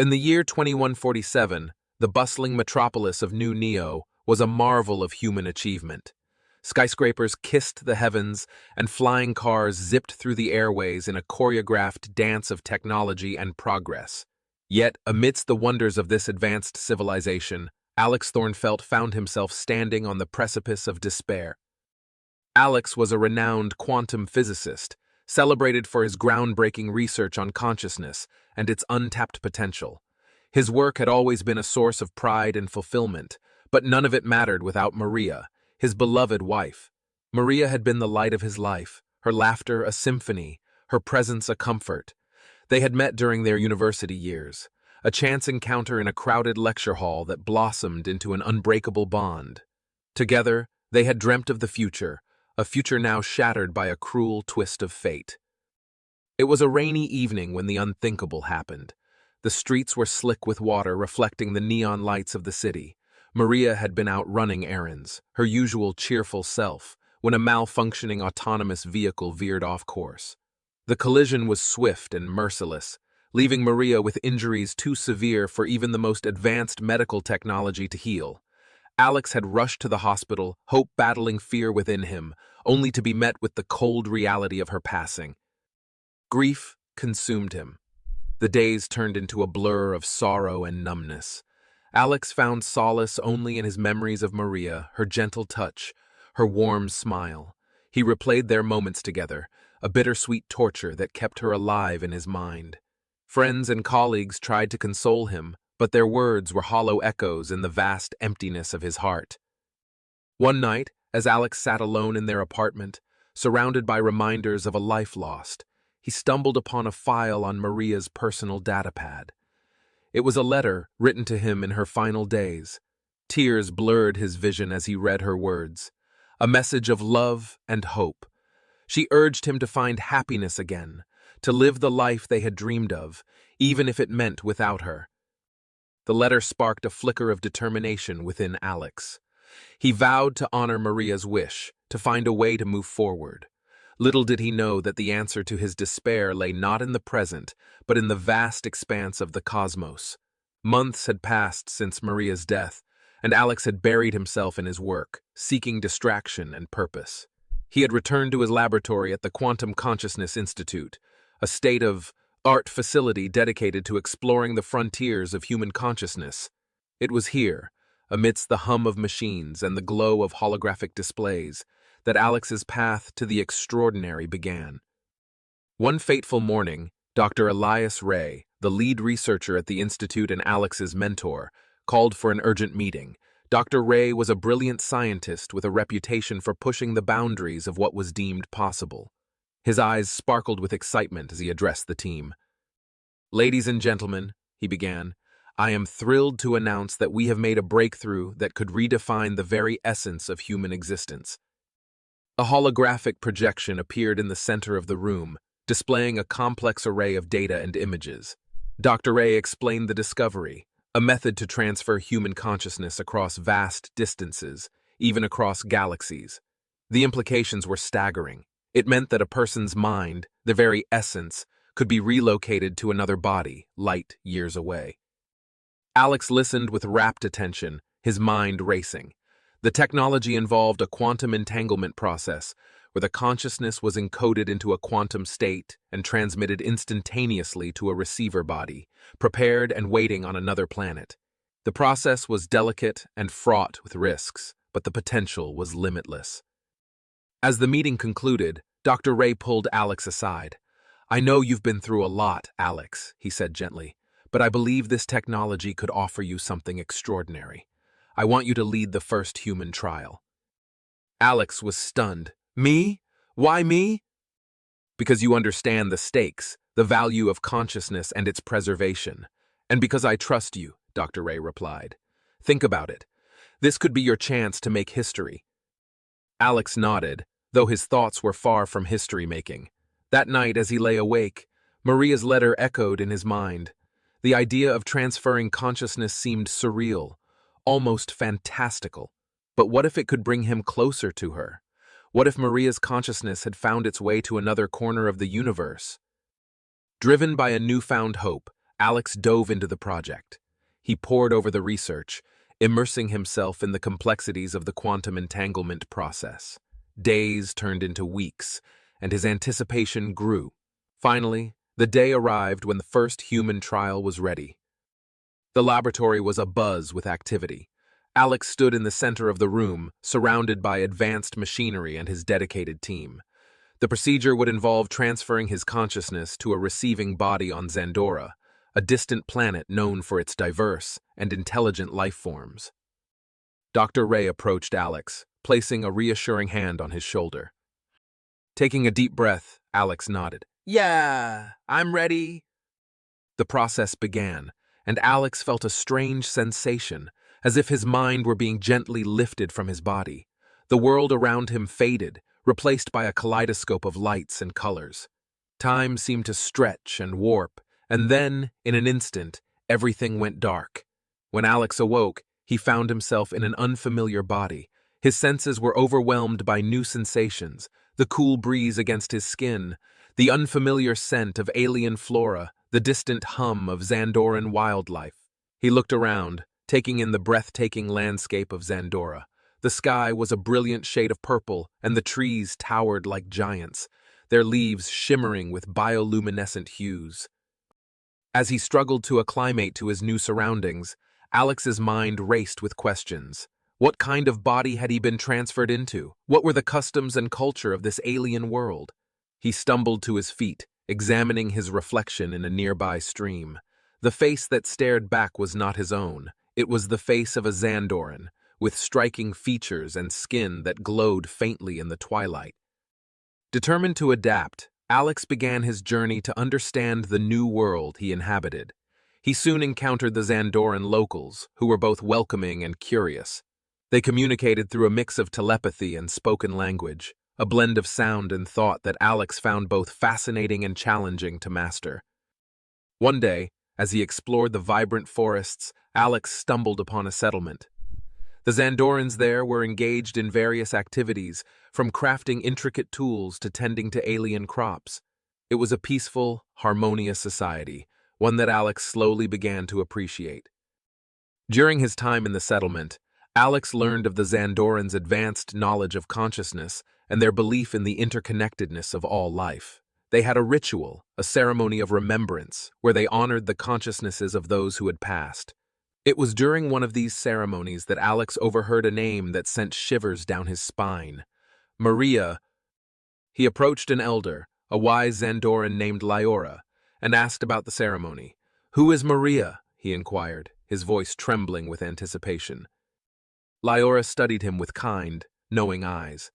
In the year 2147, the bustling metropolis of New Neo was a marvel of human achievement. Skyscrapers kissed the heavens, and flying cars zipped through the airways in a choreographed dance of technology and progress. Yet, amidst the wonders of this advanced civilization, Alex Thornfelt found himself standing on the precipice of despair. Alex was a renowned quantum physicist, celebrated for his groundbreaking research on consciousness and its untapped potential. His work had always been a source of pride and fulfillment, but none of it mattered without Maria, his beloved wife. Maria had been the light of his life, her laughter a symphony, her presence a comfort. They had met during their university years, a chance encounter in a crowded lecture hall that blossomed into an unbreakable bond. Together, they had dreamt of the future, a future now shattered by a cruel twist of fate. It was a rainy evening when the unthinkable happened. The streets were slick with water reflecting the neon lights of the city. Maria had been out running errands, her usual cheerful self, when a malfunctioning autonomous vehicle veered off course. The collision was swift and merciless, leaving Maria with injuries too severe for even the most advanced medical technology to heal. Alex had rushed to the hospital, hope battling fear within him, only to be met with the cold reality of her passing. Grief consumed him. The days turned into a blur of sorrow and numbness. Alex found solace only in his memories of Maria, her gentle touch, her warm smile. He replayed their moments together, a bittersweet torture that kept her alive in his mind. Friends and colleagues tried to console him, but their words were hollow echoes in the vast emptiness of his heart. One night, as Alex sat alone in their apartment, surrounded by reminders of a life lost, he stumbled upon a file on Maria's personal datapad. It was a letter written to him in her final days. Tears blurred his vision as he read her words, a message of love and hope. She urged him to find happiness again, to live the life they had dreamed of, even if it meant without her. The letter sparked a flicker of determination within Alex. He vowed to honor Maria's wish, to find a way to move forward. Little did he know that the answer to his despair lay not in the present, but in the vast expanse of the cosmos. Months had passed since Maria's death, and Alex had buried himself in his work, seeking distraction and purpose. He had returned to his laboratory at the Quantum Consciousness Institute, a state-of-art facility dedicated to exploring the frontiers of human consciousness. It was here, amidst the hum of machines and the glow of holographic displays, that Alex's path to the extraordinary began. One fateful morning, Dr. Elias Ray, the lead researcher at the Institute and Alex's mentor, called for an urgent meeting. Dr. Ray was a brilliant scientist with a reputation for pushing the boundaries of what was deemed possible. His eyes sparkled with excitement as he addressed the team. "Ladies and gentlemen," he began, "I am thrilled to announce that we have made a breakthrough that could redefine the very essence of human existence." A holographic projection appeared in the center of the room, displaying a complex array of data and images. Dr. Ray explained the discovery, a method to transfer human consciousness across vast distances, even across galaxies. The implications were staggering. It meant that a person's mind, the very essence, could be relocated to another body, light years away. Alex listened with rapt attention, his mind racing. The technology involved a quantum entanglement process, where the consciousness was encoded into a quantum state and transmitted instantaneously to a receiver body, prepared and waiting on another planet. The process was delicate and fraught with risks, but the potential was limitless. As the meeting concluded, Dr. Ray pulled Alex aside. "I know you've been through a lot, Alex," he said gently, "but I believe this technology could offer you something extraordinary. I want you to lead the first human trial." Alex was stunned. "Me? Why me?" "Because you understand the stakes, the value of consciousness and its preservation. And because I trust you," Dr. Ray replied. "Think about it. This could be your chance to make history." Alex nodded, though his thoughts were far from history-making. That night, as he lay awake, Maria's letter echoed in his mind. The idea of transferring consciousness seemed surreal, almost fantastical. But what if it could bring him closer to her? What if Maria's consciousness had found its way to another corner of the universe? Driven by a newfound hope, Alex dove into the project. He pored over the research, immersing himself in the complexities of the quantum entanglement process. Days turned into weeks, and his anticipation grew. Finally, the day arrived when the first human trial was ready. The laboratory was abuzz with activity. Alex stood in the center of the room, surrounded by advanced machinery and his dedicated team. The procedure would involve transferring his consciousness to a receiving body on Xandora, a distant planet known for its diverse and intelligent life forms. Dr. Ray approached Alex, placing a reassuring hand on his shoulder. Taking a deep breath, Alex nodded. "Yeah, I'm ready." The process began, and Alex felt a strange sensation, as if his mind were being gently lifted from his body. The world around him faded, replaced by a kaleidoscope of lights and colors. Time seemed to stretch and warp, and then, in an instant, everything went dark. When Alex awoke, he found himself in an unfamiliar body. His senses were overwhelmed by new sensations, the cool breeze against his skin, the unfamiliar scent of alien flora, the distant hum of Xandoran wildlife. He looked around, taking in the breathtaking landscape of Xandora. The sky was a brilliant shade of purple, and the trees towered like giants, their leaves shimmering with bioluminescent hues. As he struggled to acclimate to his new surroundings, Alex's mind raced with questions. What kind of body had he been transferred into? What were the customs and culture of this alien world? He stumbled to his feet, examining his reflection in a nearby stream. The face that stared back was not his own. It was the face of a Xandoran, with striking features and skin that glowed faintly in the twilight. Determined to adapt, Alex began his journey to understand the new world he inhabited. He soon encountered the Xandoran locals, who were both welcoming and curious. They communicated through a mix of telepathy and spoken language, a blend of sound and thought that Alex found both fascinating and challenging to master. One day, as he explored the vibrant forests, Alex stumbled upon a settlement. The Xandorans there were engaged in various activities, from crafting intricate tools to tending to alien crops. It was a peaceful, harmonious society, one that Alex slowly began to appreciate. During his time in the settlement, Alex learned of the Xandorans' advanced knowledge of consciousness and their belief in the interconnectedness of all life. They had a ritual, a ceremony of remembrance, where they honored the consciousnesses of those who had passed. It was during one of these ceremonies that Alex overheard a name that sent shivers down his spine. Maria. He approached an elder, a wise Xandoran named Lyora, and asked about the ceremony. "Who is Maria?" he inquired, his voice trembling with anticipation. Lyora studied him with kind, knowing eyes.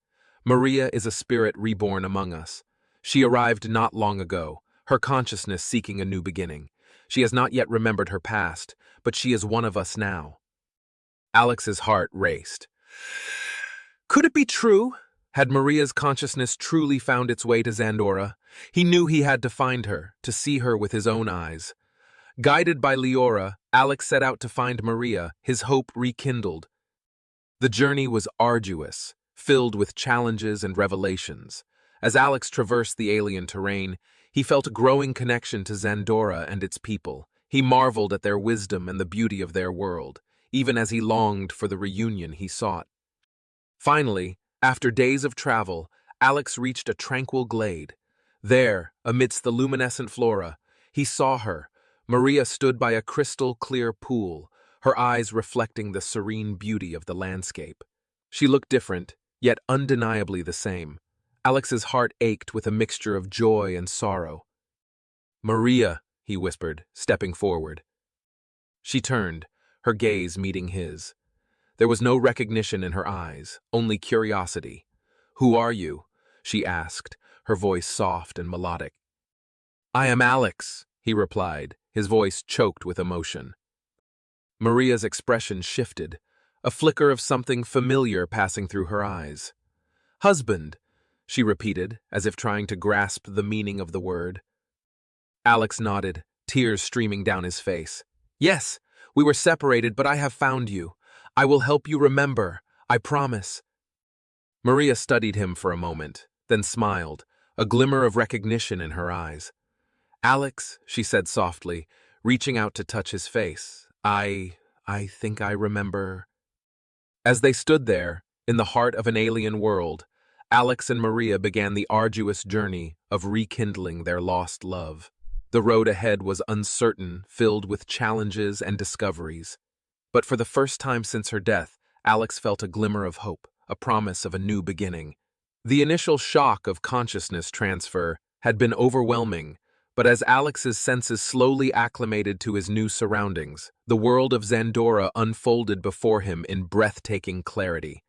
"Maria is a spirit reborn among us. She arrived not long ago, her consciousness seeking a new beginning. She has not yet remembered her past, but she is one of us now." Alex's heart raced. Could it be true? Had Maria's consciousness truly found its way to Xandora? He knew he had to find her, to see her with his own eyes. Guided by Lyora, Alex set out to find Maria, his hope rekindled. The journey was arduous, filled with challenges and revelations. As Alex traversed the alien terrain, he felt a growing connection to Xandora and its people. He marveled at their wisdom and the beauty of their world, even as he longed for the reunion he sought. Finally, after days of travel, Alex reached a tranquil glade. There, amidst the luminescent flora, he saw her. Maria stood by a crystal-clear pool, her eyes reflecting the serene beauty of the landscape. She looked different, yet undeniably the same. Alex's heart ached with a mixture of joy and sorrow. "Maria," he whispered, stepping forward. She turned, her gaze meeting his. There was no recognition in her eyes, only curiosity. "Who are you?" she asked, her voice soft and melodic. "I am Alex," he replied, his voice choked with emotion. Maria's expression shifted, a flicker of something familiar passing through her eyes. "Husband," she repeated, as if trying to grasp the meaning of the word. Alex nodded, tears streaming down his face. "Yes, we were separated, but I have found you. I will help you remember, I promise." Maria studied him for a moment, then smiled, a glimmer of recognition in her eyes. "Alex," she said softly, reaching out to touch his face. I think I remember. As they stood there, in the heart of an alien world, Alex and Maria began the arduous journey of rekindling their lost love. The road ahead was uncertain, filled with challenges and discoveries. But for the first time since her death, Alex felt a glimmer of hope, a promise of a new beginning. The initial shock of consciousness transfer had been overwhelming, but as Alex's senses slowly acclimated to his new surroundings, the world of Zandora unfolded before him in breathtaking clarity.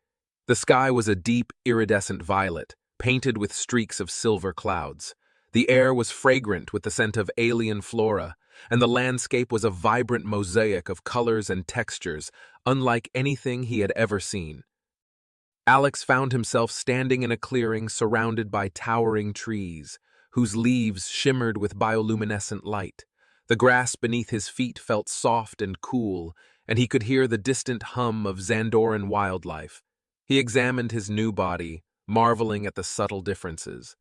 The sky was a deep, iridescent violet, painted with streaks of silver clouds. The air was fragrant with the scent of alien flora, and the landscape was a vibrant mosaic of colors and textures, unlike anything he had ever seen. Alex found himself standing in a clearing surrounded by towering trees, whose leaves shimmered with bioluminescent light. The grass beneath his feet felt soft and cool, and he could hear the distant hum of Zandoran wildlife. He examined his new body, marveling at the subtle differences.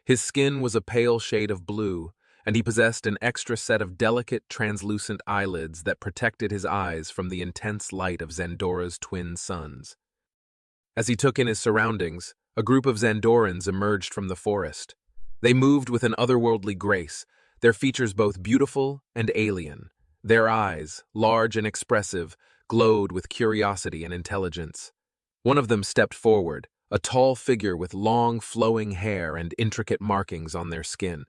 His skin was a pale shade of blue, and he possessed an extra set of delicate, translucent eyelids that protected his eyes from the intense light of Zandora's twin suns. As he took in his surroundings, a group of Zandorans emerged from the forest. They moved with an otherworldly grace, their features both beautiful and alien. Their eyes, large and expressive, glowed with curiosity and intelligence. One of them stepped forward, a tall figure with long, flowing hair and intricate markings on their skin.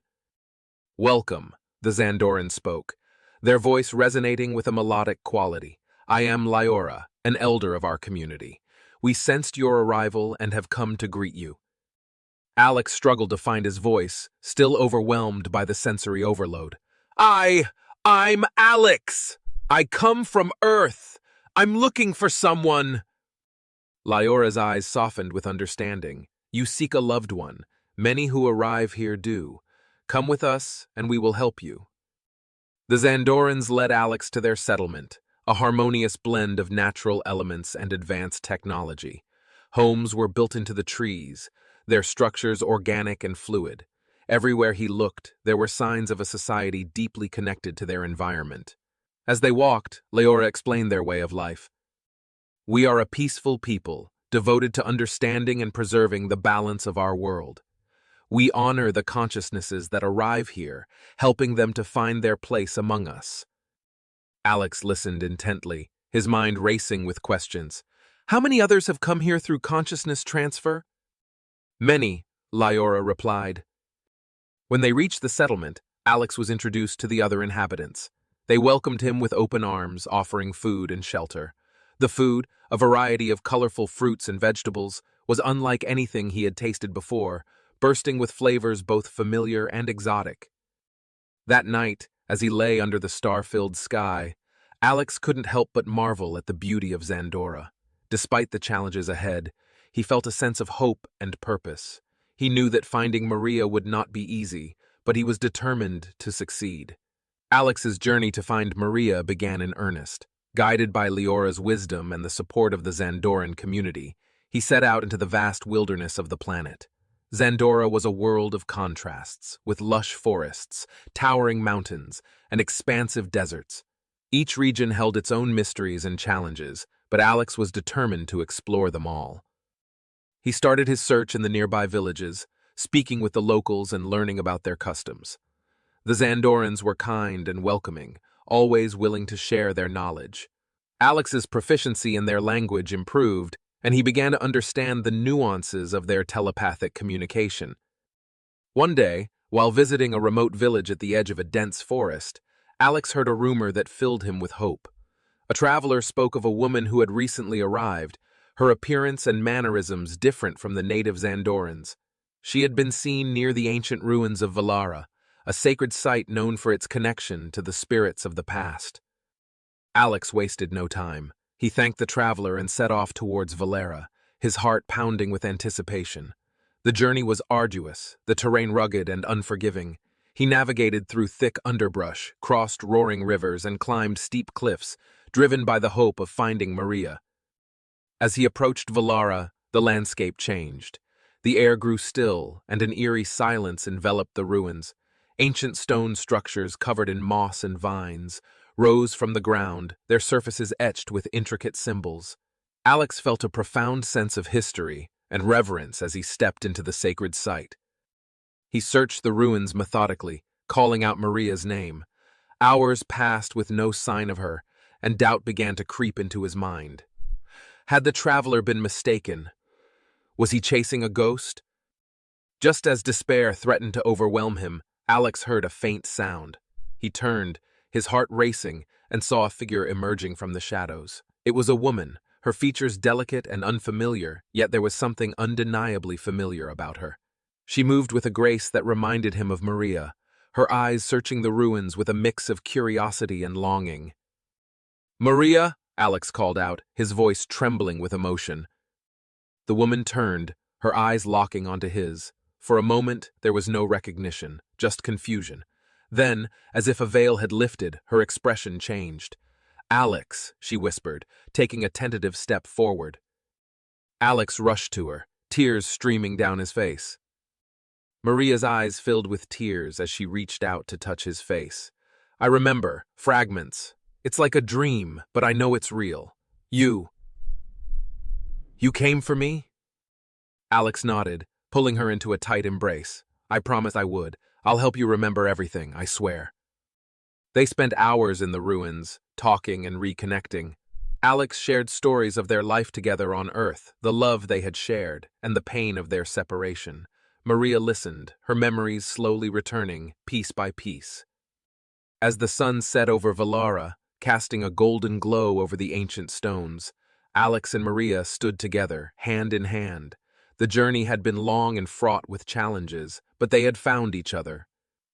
"Welcome," the Zandoran spoke, their voice resonating with a melodic quality. "I am Lyora, an elder of our community. We sensed your arrival and have come to greet you." Alex struggled to find his voice, still overwhelmed by the sensory overload. I'm Alex! I come from Earth! I'm looking for someone!" Lyora's eyes softened with understanding. "You seek a loved one. Many who arrive here do. Come with us, and we will help you." The Zandorans led Alex to their settlement, a harmonious blend of natural elements and advanced technology. Homes were built into the trees, their structures organic and fluid. Everywhere he looked, there were signs of a society deeply connected to their environment. As they walked, Leora explained their way of life. "We are a peaceful people, devoted to understanding and preserving the balance of our world. We honor the consciousnesses that arrive here, helping them to find their place among us." Alex listened intently, his mind racing with questions. "How many others have come here through consciousness transfer?" "Many," Lyora replied. When they reached the settlement, Alex was introduced to the other inhabitants. They welcomed him with open arms, offering food and shelter. The food, a variety of colorful fruits and vegetables, was unlike anything he had tasted before, bursting with flavors both familiar and exotic. That night, as he lay under the star-filled sky, Alex couldn't help but marvel at the beauty of Zandora. Despite the challenges ahead, he felt a sense of hope and purpose. He knew that finding Maria would not be easy, but he was determined to succeed. Alex's journey to find Maria began in earnest. Guided by Leora's wisdom and the support of the Zandoran community, he set out into the vast wilderness of the planet. Zandora was a world of contrasts, with lush forests, towering mountains, and expansive deserts. Each region held its own mysteries and challenges, but Alex was determined to explore them all. He started his search in the nearby villages, speaking with the locals and learning about their customs. The Zandorans were kind and welcoming, always willing to share their knowledge. Alex's proficiency in their language improved, and he began to understand the nuances of their telepathic communication. One day, while visiting a remote village at the edge of a dense forest, Alex heard a rumor that filled him with hope. A traveler spoke of a woman who had recently arrived, her appearance and mannerisms different from the native Zandorans. She had been seen near the ancient ruins of Valara, a sacred site known for its connection to the spirits of the past. Alex wasted no time. He thanked the traveler and set off towards Valara, his heart pounding with anticipation. The journey was arduous, the terrain rugged and unforgiving. He navigated through thick underbrush, crossed roaring rivers, and climbed steep cliffs, driven by the hope of finding Maria. As he approached Valara, the landscape changed. The air grew still, and an eerie silence enveloped the ruins. Ancient stone structures covered in moss and vines rose from the ground, their surfaces etched with intricate symbols. Alex felt a profound sense of history and reverence as he stepped into the sacred site. He searched the ruins methodically, calling out Maria's name. Hours passed with no sign of her, and doubt began to creep into his mind. Had the traveler been mistaken? Was he chasing a ghost? Just as despair threatened to overwhelm him, Alex heard a faint sound. He turned, his heart racing, and saw a figure emerging from the shadows. It was a woman, her features delicate and unfamiliar, yet there was something undeniably familiar about her. She moved with a grace that reminded him of Maria, her eyes searching the ruins with a mix of curiosity and longing. "Maria!" Alex called out, his voice trembling with emotion. The woman turned, her eyes locking onto his. For a moment, there was no recognition, just confusion. Then, as if a veil had lifted, her expression changed. "Alex," she whispered, taking a tentative step forward. Alex rushed to her, tears streaming down his face. Maria's eyes filled with tears as she reached out to touch his face. "I remember, fragments. It's like a dream, but I know it's real. You came for me?" Alex nodded, pulling her into a tight embrace. "I promised I would. I'll help you remember everything, I swear." They spent hours in the ruins, talking and reconnecting. Alex shared stories of their life together on Earth, the love they had shared, and the pain of their separation. Maria listened, her memories slowly returning, piece by piece. As the sun set over Valara, casting a golden glow over the ancient stones, Alex and Maria stood together, hand in hand. The journey had been long and fraught with challenges, but they had found each other.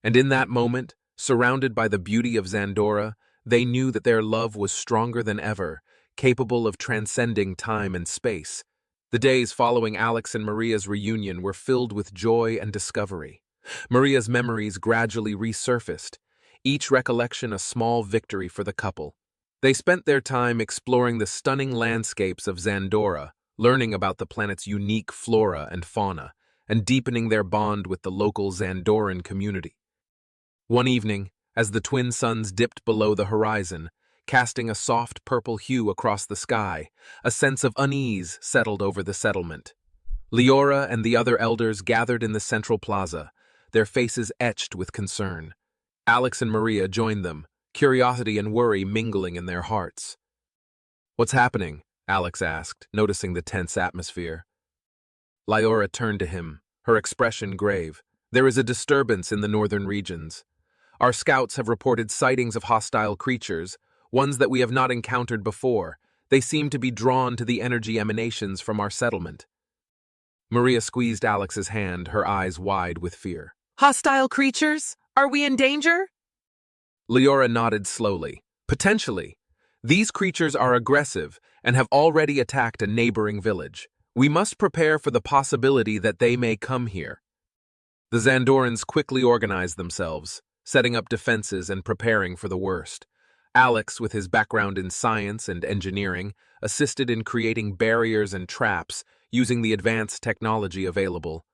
And in that moment, surrounded by the beauty of Zandora, they knew that their love was stronger than ever, capable of transcending time and space. The days following Alex and Maria's reunion were filled with joy and discovery. Maria's memories gradually resurfaced, each recollection a small victory for the couple. They spent their time exploring the stunning landscapes of Zandora, learning about the planet's unique flora and fauna, and deepening their bond with the local Zandoran community. One evening, as the twin suns dipped below the horizon, casting a soft purple hue across the sky, a sense of unease settled over the settlement. Leora and the other elders gathered in the central plaza, their faces etched with concern. Alex and Maria joined them, curiosity and worry mingling in their hearts. "What's happening?" Alex asked, noticing the tense atmosphere. Leora turned to him, her expression grave. "There is a disturbance in the northern regions. Our scouts have reported sightings of hostile creatures, ones that we have not encountered before. They seem to be drawn to the energy emanations from our settlement." Maria squeezed Alex's hand, her eyes wide with fear. "Hostile creatures? Are we in danger?" Leora nodded slowly. "Potentially. These creatures are aggressive and have already attacked a neighboring village. We must prepare for the possibility that they may come here." The Zandorans quickly organized themselves, setting up defenses and preparing for the worst. Alex, with his background in science and engineering, assisted in creating barriers and traps using the advanced technology available.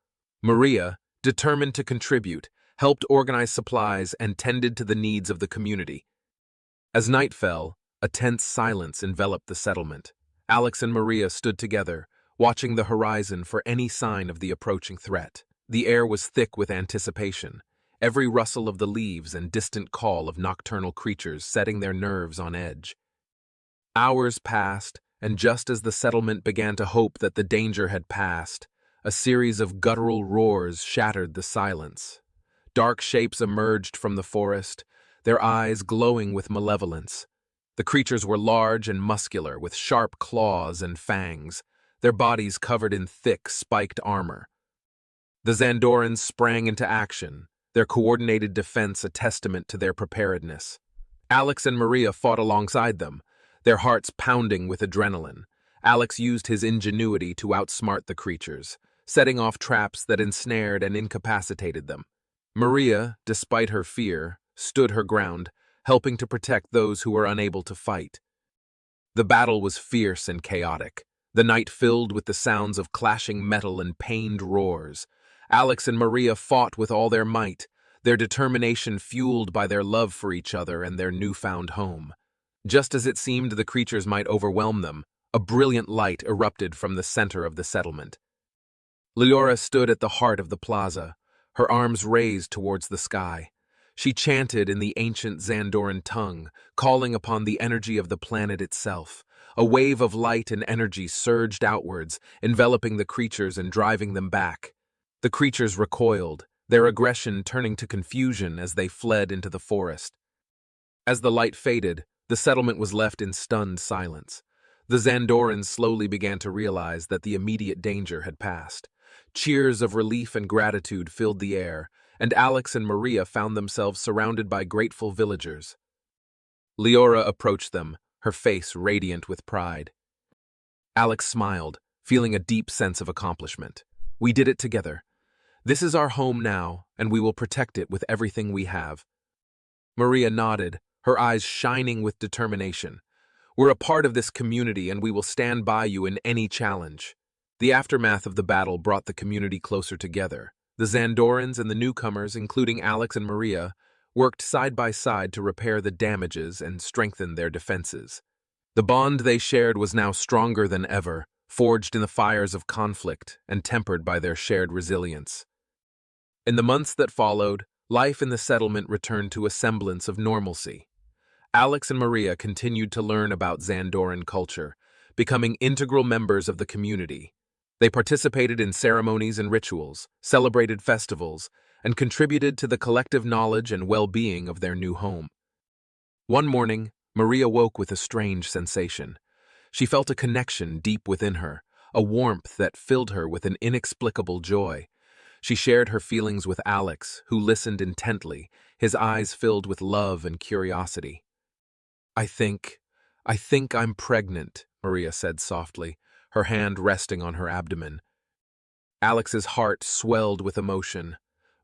Maria, determined to contribute, helped organize supplies and tended to the needs of the community. As night fell, a tense silence enveloped the settlement. Alex and Maria stood together, watching the horizon for any sign of the approaching threat. The air was thick with anticipation, every rustle of the leaves and distant call of nocturnal creatures setting their nerves on edge. Hours passed, and just as the settlement began to hope that the danger had passed, a series of guttural roars shattered the silence. Dark shapes emerged from the forest, their eyes glowing with malevolence. The creatures were large and muscular, with sharp claws and fangs, their bodies covered in thick, spiked armor. The Zandorans sprang into action, their coordinated defense a testament to their preparedness. Alex and Maria fought alongside them, their hearts pounding with adrenaline. Alex used his ingenuity to outsmart the creatures, setting off traps that ensnared and incapacitated them. Maria, despite her fear, stood her ground, helping to protect those who were unable to fight. The battle was fierce and chaotic, the night filled with the sounds of clashing metal and pained roars. Alex and Maria fought with all their might, their determination fueled by their love for each other and their newfound home. Just as it seemed the creatures might overwhelm them, a brilliant light erupted from the center of the settlement. Leora stood at the heart of the plaza, her arms raised towards the sky. She chanted in the ancient Zandoran tongue, calling upon the energy of the planet itself. A wave of light and energy surged outwards, enveloping the creatures and driving them back. The creatures recoiled, their aggression turning to confusion as they fled into the forest. As the light faded, the settlement was left in stunned silence. The Zandorans slowly began to realize that the immediate danger had passed. Cheers of relief and gratitude filled the air, and Alex and Maria found themselves surrounded by grateful villagers. Leora approached them, her face radiant with pride. Alex smiled, feeling a deep sense of accomplishment. We did it together. This is our home now, and we will protect it with everything we have. Maria nodded, her eyes shining with determination. We're a part of this community, and we will stand by you in any challenge. The aftermath of the battle brought the community closer together. The Zandorans and the newcomers, including Alex and Maria, worked side by side to repair the damages and strengthen their defenses. The bond they shared was now stronger than ever, forged in the fires of conflict and tempered by their shared resilience. In the months that followed, life in the settlement returned to a semblance of normalcy. Alex and Maria continued to learn about Zandoran culture, becoming integral members of the community. They participated in ceremonies and rituals, celebrated festivals, and contributed to the collective knowledge and well-being of their new home. One morning, Maria woke with a strange sensation. She felt a connection deep within her, a warmth that filled her with an inexplicable joy. She shared her feelings with Alex, who listened intently, his eyes filled with love and curiosity. I think I'm pregnant," Maria said softly, her hand resting on her abdomen. Alex's heart swelled with emotion.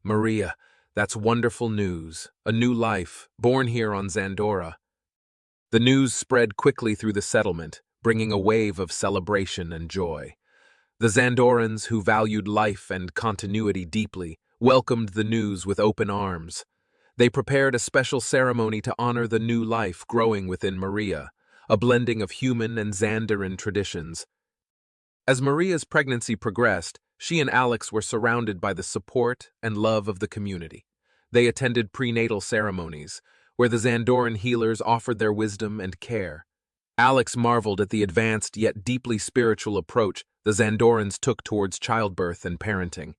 Maria, that's wonderful news. A new life, born here on Zandora. The news spread quickly through the settlement, bringing a wave of celebration and joy. The Zandorans, who valued life and continuity deeply, welcomed the news with open arms. They prepared a special ceremony to honor the new life growing within Maria, a blending of human and Zandoran traditions. As Maria's pregnancy progressed, she and Alex were surrounded by the support and love of the community. They attended prenatal ceremonies, where the Zandoran healers offered their wisdom and care. Alex marveled at the advanced yet deeply spiritual approach the Zandorans took towards childbirth and parenting.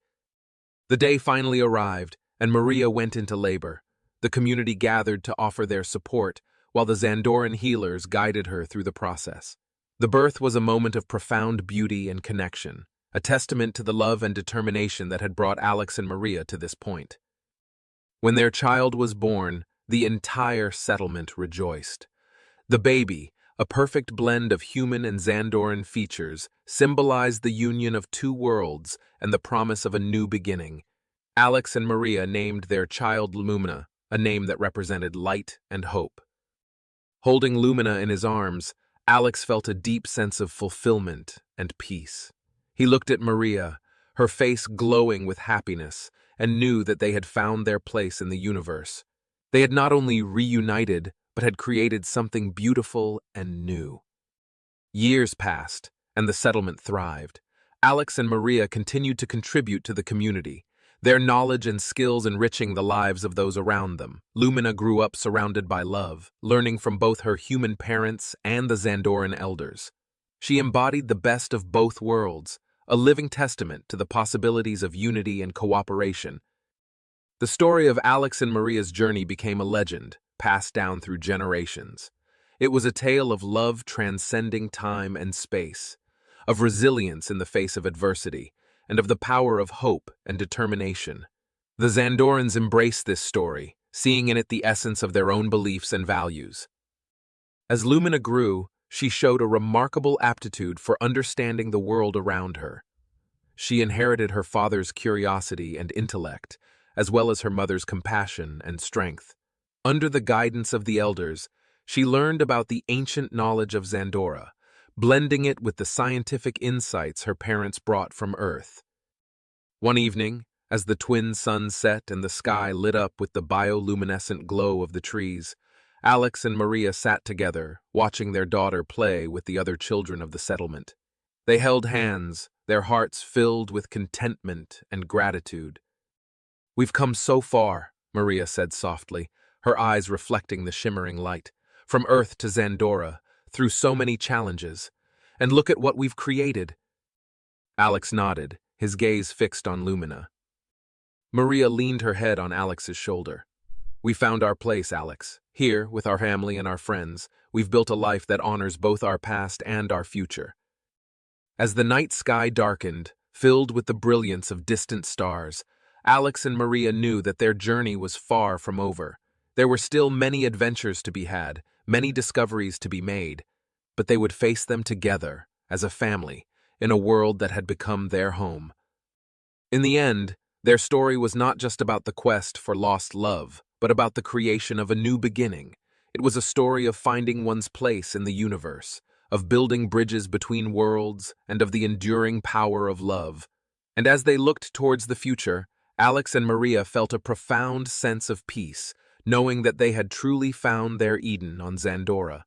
The day finally arrived, and Maria went into labor. The community gathered to offer their support, while the Zandoran healers guided her through the process. The birth was a moment of profound beauty and connection, a testament to the love and determination that had brought Alex and Maria to this point. When their child was born, the entire settlement rejoiced. The baby, a perfect blend of human and Zandoran features, symbolized the union of two worlds and the promise of a new beginning. Alex and Maria named their child Lumina, a name that represented light and hope. Holding Lumina in his arms, Alex felt a deep sense of fulfillment and peace. He looked at Maria, her face glowing with happiness, and knew that they had found their place in the universe. They had not only reunited, but had created something beautiful and new. Years passed, and the settlement thrived. Alex and Maria continued to contribute to the community, their knowledge and skills enriching the lives of those around them. Lumina grew up surrounded by love, learning from both her human parents and the Zandoran elders. She embodied the best of both worlds, a living testament to the possibilities of unity and cooperation. The story of Alex and Maria's journey became a legend, passed down through generations. It was a tale of love transcending time and space, of resilience in the face of adversity, and of the power of hope and determination. The Zandorans embraced this story, seeing in it the essence of their own beliefs and values. As Lumina grew, she showed a remarkable aptitude for understanding the world around her. She inherited her father's curiosity and intellect, as well as her mother's compassion and strength. Under the guidance of the elders, she learned about the ancient knowledge of Zandora, blending it with the scientific insights her parents brought from Earth. One evening, As the twin suns set and the sky lit up with the bioluminescent glow of the trees, Alex and Maria sat together, watching their daughter play with the other children of the settlement. They held hands, their hearts filled with contentment and gratitude. "We've come so far," Maria said softly, her eyes reflecting the shimmering light. "From Earth to Zandora, through so many challenges. And look at what we've created." Alex nodded, his gaze fixed on Lumina. Maria leaned her head on Alex's shoulder. "We found our place, Alex. Here, with our family and our friends, we've built a life that honors both our past and our future." As the night sky darkened, filled with the brilliance of distant stars, Alex and Maria knew that their journey was far from over. There were still many adventures to be had, many discoveries to be made, but they would face them together, as a family, in a world that had become their home. In the end, their story was not just about the quest for lost love, but about the creation of a new beginning. It was a story of finding one's place in the universe, of building bridges between worlds, and of the enduring power of love. And as they looked towards the future, Alex and Maria felt a profound sense of peace, knowing that they had truly found their Eden on Zandora.